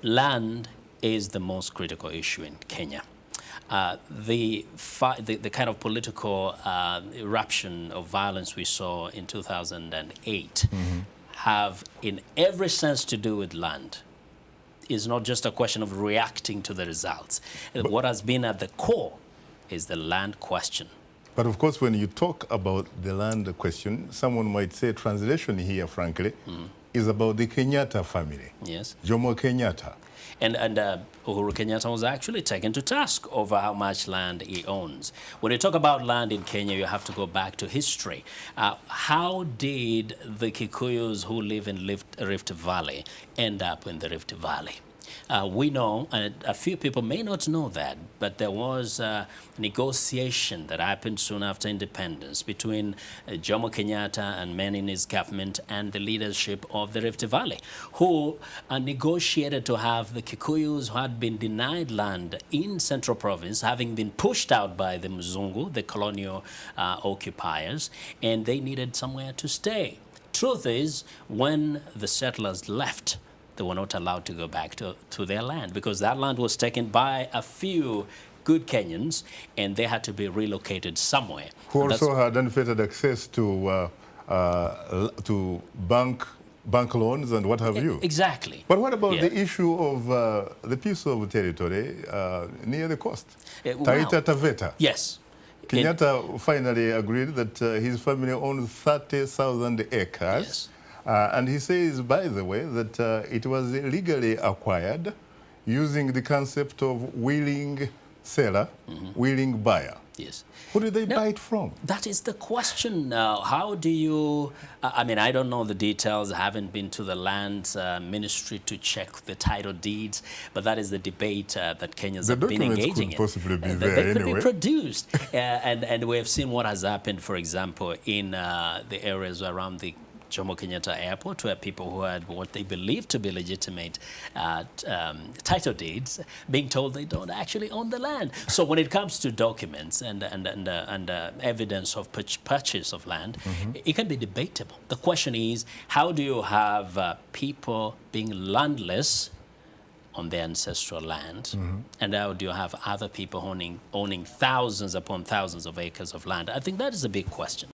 Land is the most critical issue in Kenya. The kind of political eruption of violence we saw in 2008 have in every sense to do with land. It's not just a question of reacting to the results. What has been at the core is the land question. But of course, when you talk about the land question, someone might say translation here, frankly, is about the Kenyatta family. Yes. Jomo Kenyatta. And Uhuru Kenyatta was actually taken to task over how much land he owns. When you talk about land in Kenya, you have to go back to history. How did the Kikuyus who live in Rift Valley end up in the Rift Valley? We know, and a few people may not know that, but there was a negotiation that happened soon after independence between Jomo Kenyatta and men in his government and the leadership of the Rift Valley, who negotiated to have the Kikuyus who had been denied land in Central Province, having been pushed out by the Mzungu, the colonial occupiers, and they needed somewhere to stay. Truth is, when the settlers left, they were not allowed to go back to their land because that land was taken by a few good Kenyans and they had to be relocated somewhere. Who also had unfettered access to bank loans and what have you. Exactly. But what about the issue of the piece of territory near the coast? Taita Taveta. Yes. Kenyatta finally agreed that his family owns 30,000 acres. Yes. And he says, by the way, that it was illegally acquired using the concept of willing seller, willing buyer. Yes. Who did they buy it from? That is the question now. How do you, I mean, I don't know the details. I haven't been to the land ministry to check the title deeds, but that is the debate that Kenyans have been engaging in. The documents could possibly be there they anyway. could be produced. And we have seen what has happened, for example, in the areas around the Jomo Kenyatta Airport, where people who had what they believed to be legitimate title deeds being told they don't actually own the land. So when it comes to documents and evidence of purchase of land, it can be debatable. The question is, how do you have people being landless on their ancestral land, and how do you have other people owning thousands upon thousands of acres of land? I think that is a big question.